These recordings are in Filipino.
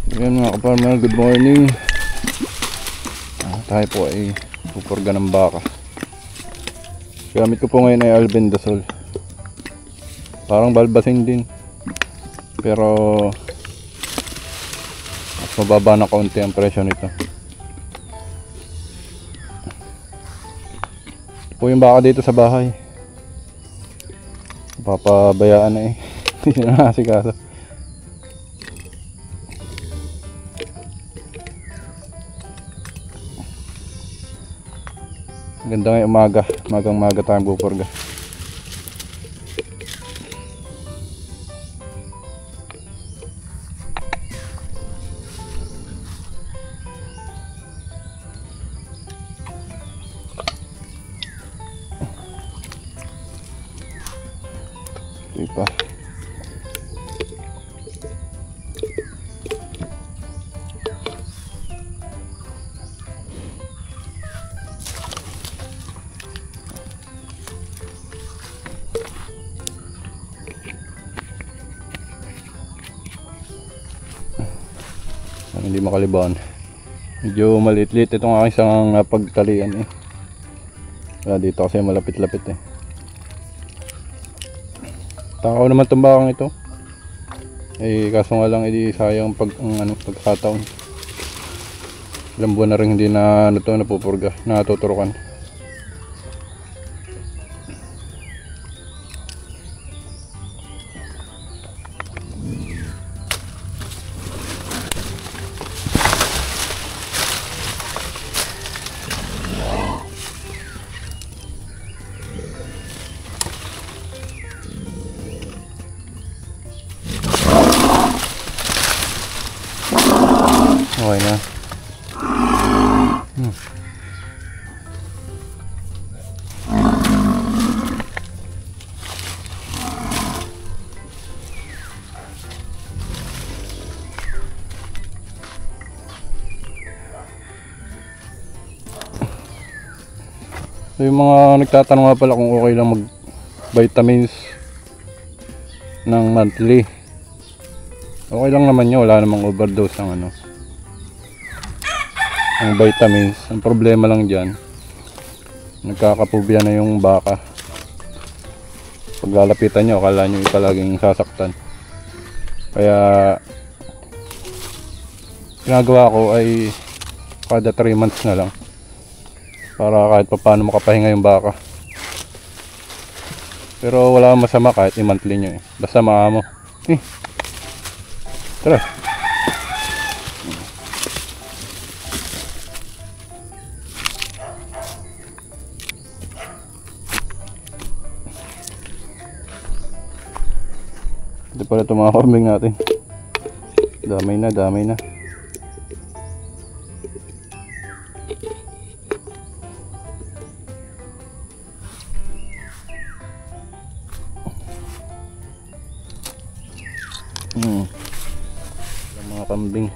Ayan mga kaparmer, good morning. Tayo po ay pupurga ng baka. Gamit ko po ngayon ay albendazole. Parang balbasin din, pero mas mababa na kaunti ang presyo nito. Po yung baka dito sa bahay, papabayaan na eh. Hindi na nasikaso. Ganda ngayong umaga tayong pupurga. Ito pa. Hindi makaliban. Medyo maliit-liit itong aking isang pagtalian eh. Kaya dito kasi malapit-lapit eh. Takaw naman itong bakang ito. Eh kaso nga lang hindi sayang pagkataon. Ilang buwan na rin hindi na napupurga, natuturukan. Okay na. So yung mga nagtatanong nga pala kung okay lang mag vitamins ng monthly, okay lang naman yun, wala namang overdose ng ang vitamins. Ang problema lang dyan, nagkakapubya na yung baka. Pag lalapitan nyo, akala nyo palaging sasaktan. Kaya ginagawa ko ay kada 3 months na lang, para kahit paano makapahinga yung baka. Pero wala masama kahit i-monthly nyo eh, basta maamo. Tara. Ito pala itong mga kambing natin. Damay na. Mga kambing.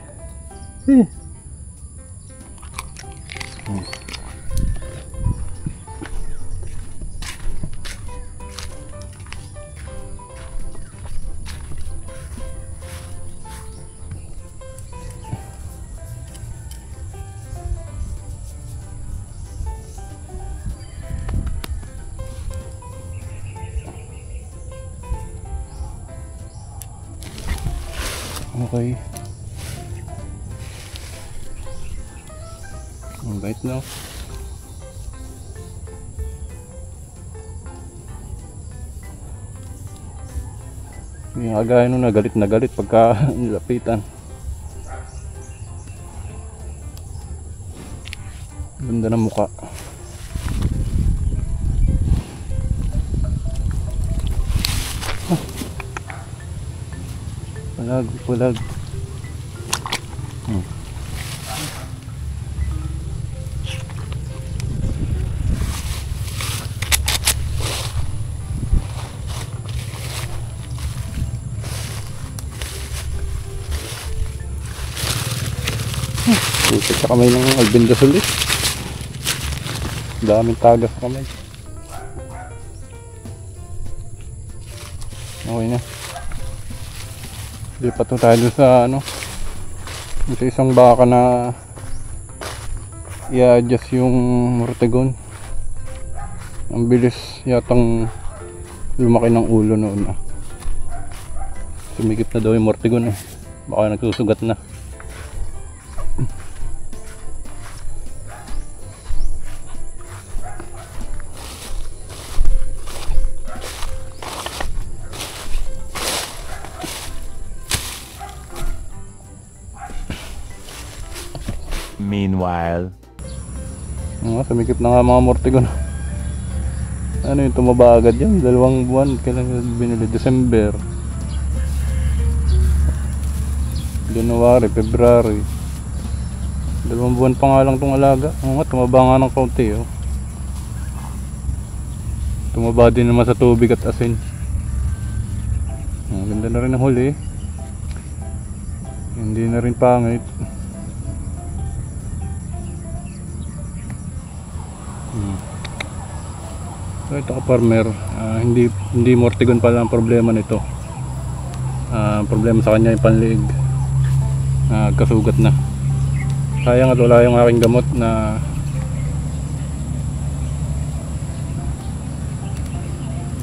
Okay. Ang bait na. Yung agay nung nagalit pagka nilapitan. Ganda ng mukha. Pulag. Puso sa kamay ng albendazole. Daming tagas sa kamay. Okay na. Lipat tayo sa Sa isang baka na i-adjust yung Mortegon. Ang bilis yatang lumaki ng ulo noon. Sumigip na daw yung Mortegon. Baka nagsusugat na. Meanwhile, sumikip na nga mga Mortegon. Ano yung tumaba agad yan? 2 buwan. Kailan binili? December, January, February. 2 buwan pa nga lang itong alaga. Tumaba nga ng kaunti. Tumaba din naman sa tubig at asin. Ganda na rin ang huli. Hindi na rin pangit. So ito ka-farmer, hindi Mortegon pala ang problema nito. Problema sa kanya yung panliig. Kasugat na. Sayang at wala yung aking gamot na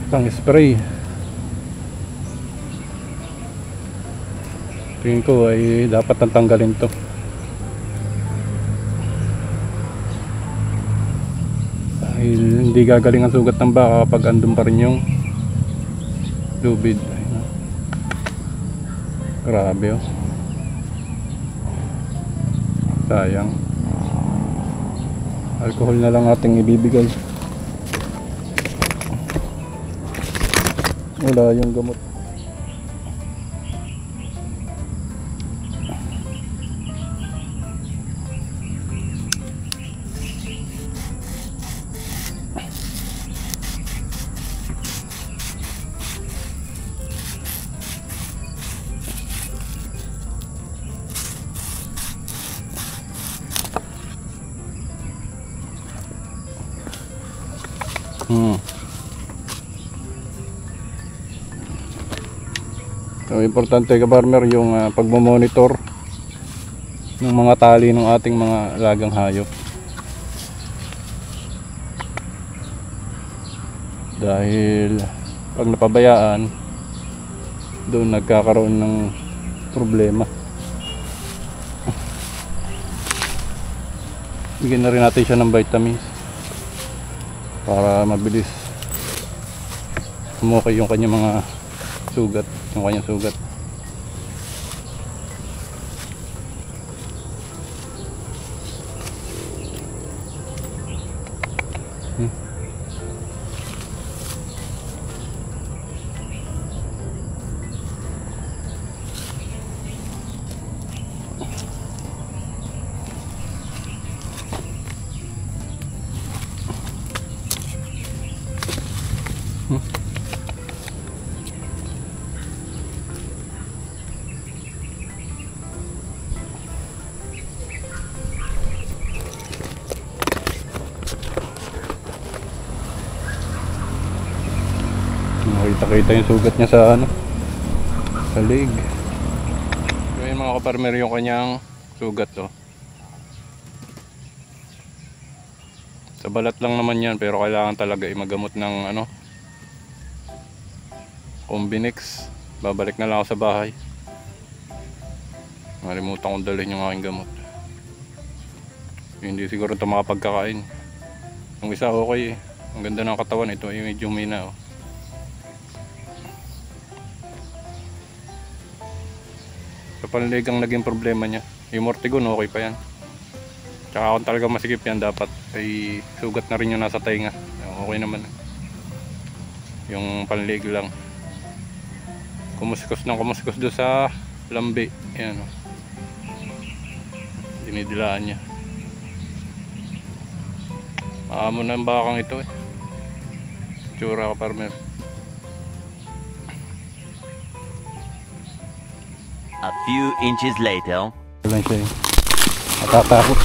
pang spray. Tingin ko ay dapat tanggalin to. Hindi gagaling ang sugat ng baka kapag andun pa rin yung lubid. Grabe sayang. Alcohol na lang ating ibibigay. Wala yung gamot. So importante ka-farmer yung pagmo-monitor ng mga tali ng ating mga alagang hayop. Dahil pag napabayaan, doon nagkakaroon ng problema. Bigyan na rin natin siya ng vitamins para mabilis umukay yung kanyang mga sugat, yung kanyang sugat. Nakita yung sugat niya sa sa leg. So yun mga ka-farmer, yung kanyang sugat sa balat lang naman yan, pero kailangan talaga magamot ng Combinix. Babalik na lang ako sa bahay. Nalimutan kong dalhin yung aking gamot. Hindi siguro ito makapagkakain. Yung isa okay ang ganda ng katawan. Ito yung medyo mina Sa panlig ang naging problema niya. Yung Mortegon okay pa yan. Tsaka kung talaga masikip yan, dapat ay sugat na rin yung nasa tainga. Okay naman. Yung panlig lang. Kumuskos doon sa lambi. Yan dinidilaan niya. Maamo na ang bakang ito Tsura ka-farmer. a few inches later. Lang siya natatakot.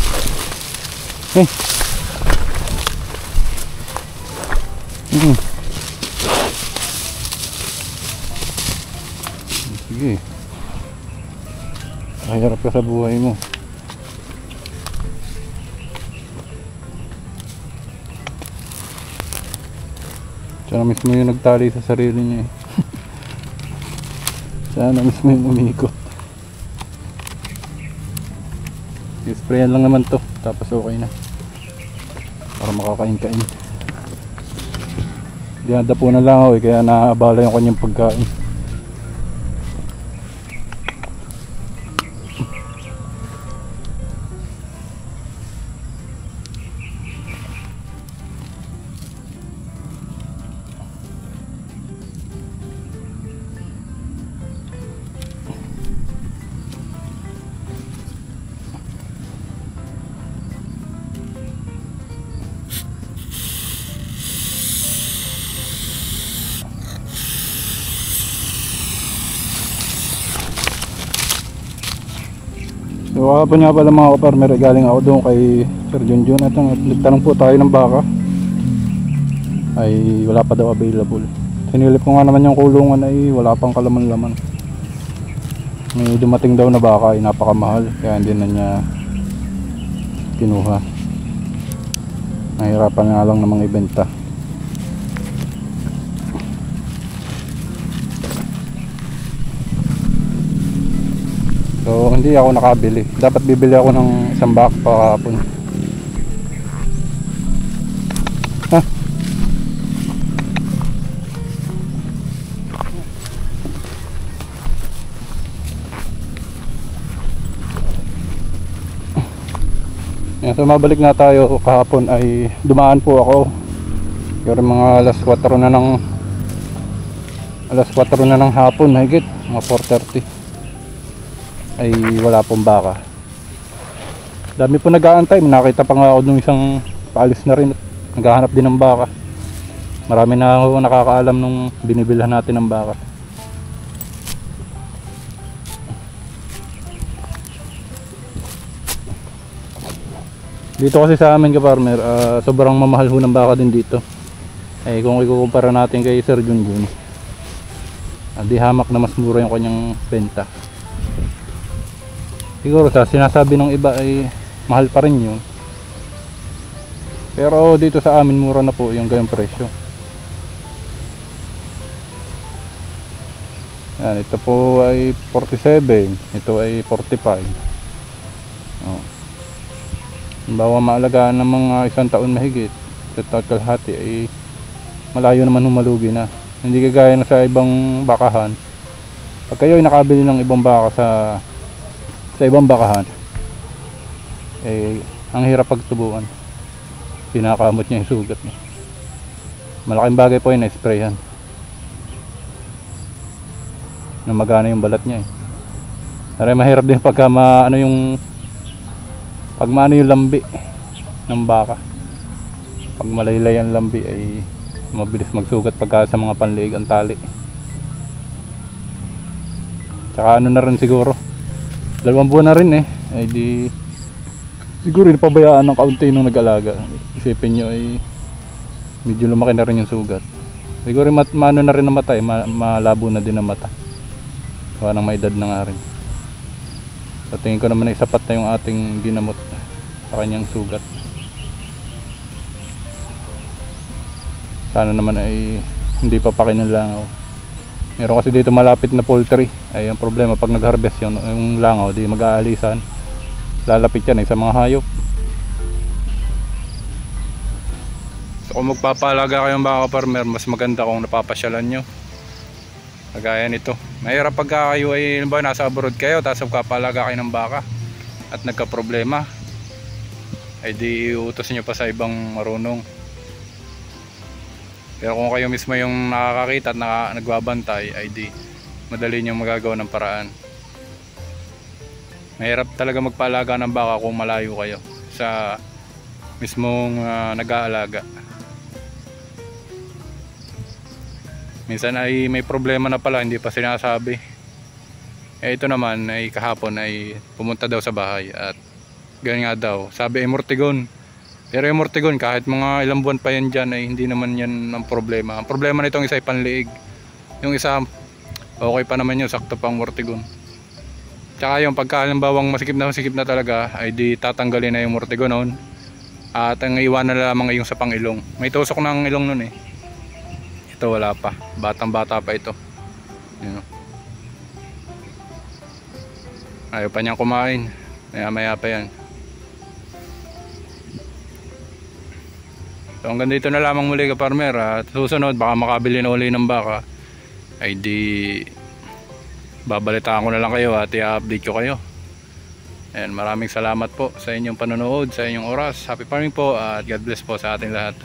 Sige. Mahirap ka sa buhay mo. Siya na mismo yung nagtali sa sarili niya eh. Siya na mismo yung umikot. I-sprayan lang naman to, tapos okay na. Para makakain-kain. Dinadapo na lang ako eh, kaya naaabala yung kanyang pagkain. So kahapon nga pala mga kaparmer, galing ako doon kay Sir Junjun at nagtanong po tayo ng baka, ay wala pa daw available. Sinilip ko nga naman yung kulungan ay wala pang kalaman-laman. May dumating daw na baka ay napakamahal kaya hindi na niya kinuha. Nahirapan nga lang namang ibenta. So hindi ako nakabili. Dapat bibili ako ng isang baka kahapon. Ha? Yan, so mabalik na tayo. Kahapon ay dumaan po ako. Pero mga alas 4 na ng hapon, higit mga 4:30. Ay wala pong baka. Dami po nag-aantay. Nakita pa nga ako nung isang paalis na rin, naghahanap din ng baka. Marami na ako nakakaalam nung binibilhan natin ng baka. Dito kasi sa amin ka-farmer, sobrang mamahal ho ng baka din dito. Eh kung ikukumpara natin kay Sir Junjun, di hamak na mas mura yung kanyang benta. Siguro sa sinasabi ng iba ay mahal pa rin yun. Pero dito sa amin mura na po yung ganyang presyo. Yan, ito po ay 47, ito ay 45. Oh. Bawa maalagaan ng mga isang taon mahigit, sa taon kalahati ay malayo naman humalugi na. Hindi kagaya na sa ibang bakahan. Pag kayo ay nakabili ng ibang baka sa ibang bakahan, eh ang hirap pagtubuan. Pinakamot niya yung sugat niya. Malaking bagay po yung na-sprayan na magana yung balat niya eh. Pero mahirap din pagka maano yung lambi ng baka. Pag malaylay ang lambi ay mabilis magsugat pagka sa mga panliig ang tali. Tsaka ano na rin siguro, 2 buwan na rin eh. Ay di siguro napabayaan ng kaunti nung nag-alaga. Isipin nyo ay medyo lumaki na rin yung sugat. Siguro maano na rin ang mata eh, malabo na din ang mata. Kaya nang may edad na nga rin. So tingin ko naman ay sapat na yung ating ginamot sa kanyang sugat. Sana naman ay hindi pa pakinanlangaw. Meron kasi dito malapit na poultry. Ay ang problema pag nag-harvest yung langaw, di mag-aalisan. Lalapit yan sa mga hayop. So kung magpapalaga kayong baka farmer, mas maganda kung napapasyalan nyo. Kagaya nito. Mahirap pagka kayo ay nasa abroad kayo, tapos magpapalaga kayo ng baka at nagka-problema, ay di iutos nyo pa sa ibang marunong. Pero kung kayo mismo yung nakakakita at nagbabantay, ay di madali nyo magagawa ng paraan. Mahirap talaga magpaalaga ng baka kung malayo kayo sa mismong nag-aalaga. Minsan ay may problema na pala, hindi pa sinasabi. Ito naman ay kahapon ay pumunta daw sa bahay at ganyan nga daw, sabi ay Mortigon. Pero yung Mortigon kahit mga ilang buwan pa yan dyan ay hindi naman yan ang problema. Ang problema nitong isa ay panliig. Yung isa okay pa naman yun, sakto pang Mortigon. Tsaka yung pagka halimbawang masikip na talaga, ay di tatanggalin na yung mortigo noon. At ang iwanan na lamang yung sa pangilong. May tusok ng ilong noon eh. Ito wala pa. Batang bata pa ito. Yun, oh. Ayaw pa niyang kumain. Maya pa yan. So hanggang dito na lamang muli ka farmer. At susunod baka makabili na uli ng baka. Ay di babalitaan ko na lang kayo at i-update ko kayo. Ayan, maraming salamat po sa inyong panonood, sa inyong oras. Happy farming po at God bless po sa ating lahat.